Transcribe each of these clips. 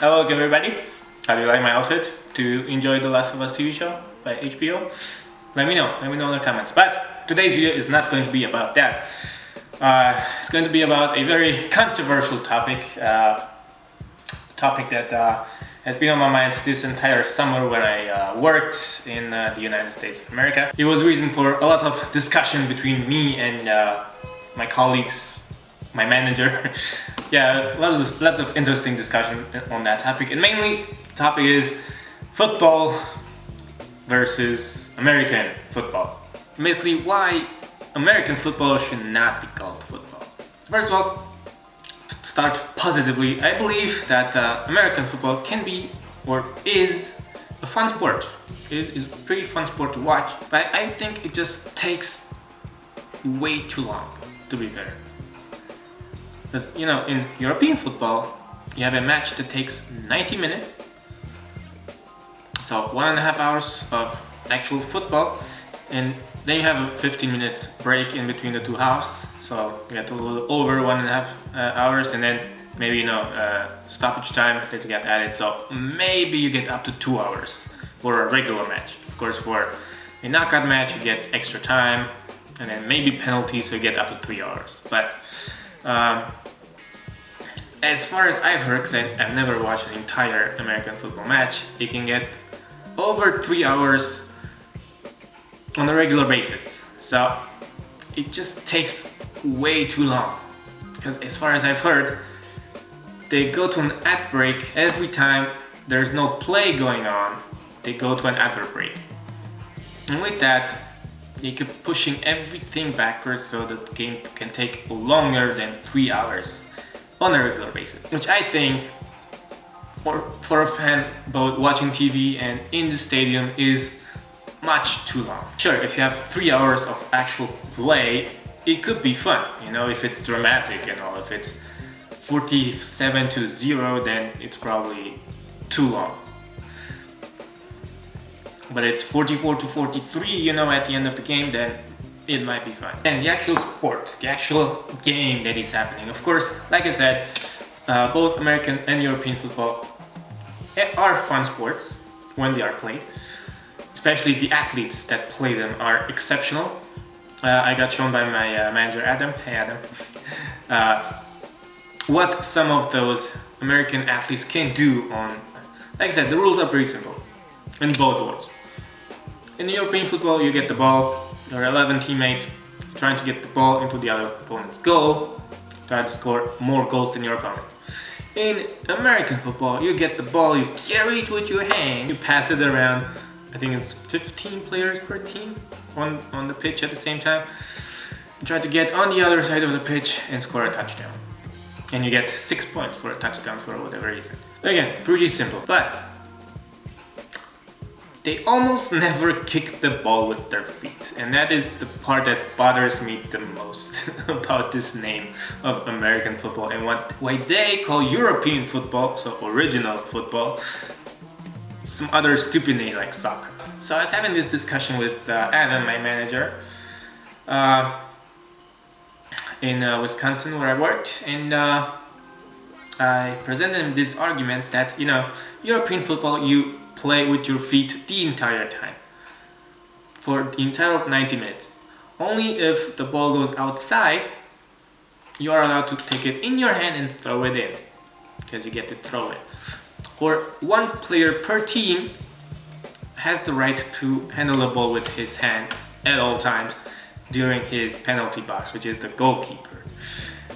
Hello again, everybody. How do you like my outfit? To enjoy The Last of Us TV show by HBO? Let me know in the comments. But today's video is not going to be about that. It's going to be about a very controversial topic. Topic that has been on my mind this entire summer when I worked in the United States of America. It was reason for a lot of discussion between me and my colleagues, my manager. Yeah, lots of interesting discussion on that topic, and mainly the topic is football versus American football. Basically, why American football should not be called football. First of all, to start positively, I believe that American football can be or is a fun sport. It is a pretty fun sport to watch, but I think it just takes way too long, to be fair. Because, you know, in European football, you have a match that takes 90 minutes. So 1.5 hours of actual football, and then you have a 15-minute break in between the two halves. So you get a little over 1.5 hours, and then maybe, you know, stoppage time that you get added. So maybe you get up to 2 hours for a regular match. Of course, for a knockout match, you get extra time, and then maybe penalties, so you get up to 3 hours. But as far as I've heard, because I've never watched an entire American football match, you can get over 3 hours on a regular basis. So it just takes way too long. Because as far as I've heard, they go to an ad break every time there's no play going on. They go to an advert break. And with that, they keep pushing everything backwards so that the game can take longer than 3 hours on a regular basis, which I think for a fan both watching TV and in the stadium is much too long. Sure, if you have 3 hours of actual play, it could be fun, you know, if it's dramatic and all. If it's 47-0, then it's probably too long. But it's 44-43, you know, at the end of the game, then it might be fun. And the actual sport, the actual game that is happening. Of course, like I said, both American and European football are fun sports when they are played. Especially the athletes that play them are exceptional. I got shown by my manager, Adam. Hey, Adam. What some of those American athletes can do on... Like I said, the rules are pretty simple in both worlds. In the European football, you get the ball, your 11 teammates trying to get the ball into the other opponent's goal, try to score more goals than your opponent. In American football, you get the ball, you carry it with your hand, you pass it around. I think it's 15 players per team on the pitch at the same time. You try to get on the other side of the pitch and score a touchdown. And you get 6 points for a touchdown for whatever reason. Again, pretty simple, but they almost never kick the ball with their feet, and that is the part that bothers me the most about this name of American football and why they call European football, so original football, some other stupid name like soccer. So I was having this discussion with Adam, my manager, in Wisconsin where I worked, and I presented him these arguments that, you know, European football, you play with your feet the entire time for the entire of 90 minutes. Only if the ball goes outside, you are allowed to take it in your hand and throw it in, because you get to throw it. Or one player per team has the right to handle the ball with his hand at all times during his penalty box, which is the goalkeeper.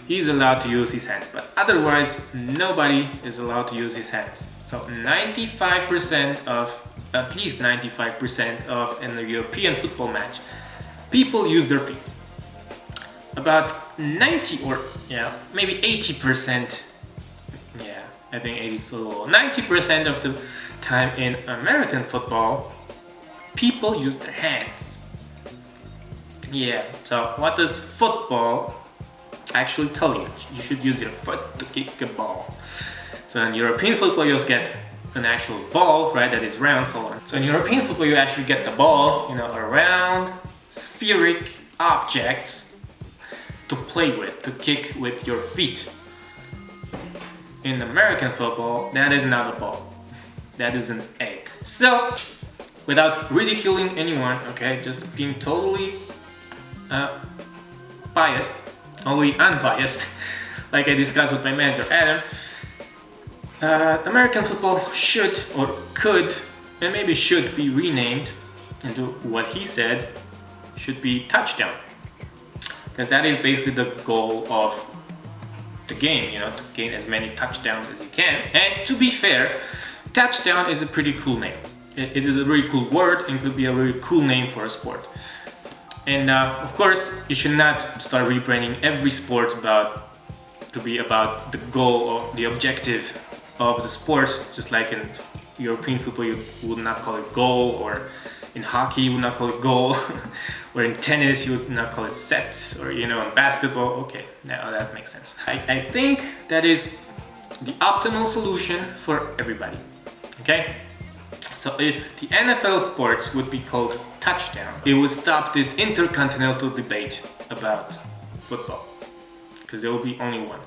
He's allowed to use his hands, but otherwise nobody is allowed to use his hands. So 95% of, at least 95% of in the European football match, people use their feet. About 90 or maybe 80%, I think 80 is a little low. 90% of the time in American football, people use their hands. Yeah, so what does football actually tell you? You should use your foot to kick a ball. So in European football, you just get an actual ball, right, that is round. Hold on. So in European football, you actually get the ball, you know, a round, spheric object to play with, to kick with your feet. in American football, that is not a ball. That is an egg. So, without ridiculing anyone, okay, just being totally biased, totally unbiased, like I discussed with my mentor Adam, American football should or could and maybe should be renamed into what he said should be touchdown, because that is basically the goal of the game, you know, to gain as many touchdowns as you can. And to be fair, touchdown is a pretty cool name. It is a really cool word and could be a really cool name for a sport. And of course, you should not start rebranding every sport to be about the goal or the objective of the sport. Just like in European football, you would not call it goal, or in hockey, you would not call it goal, or in tennis, you would not call it set, or in basketball. Okay, now that makes sense. I think that is the optimal solution for everybody. Okay? So if the NFL sports would be called touchdown, it would stop this intercontinental debate about football, because there will be only one.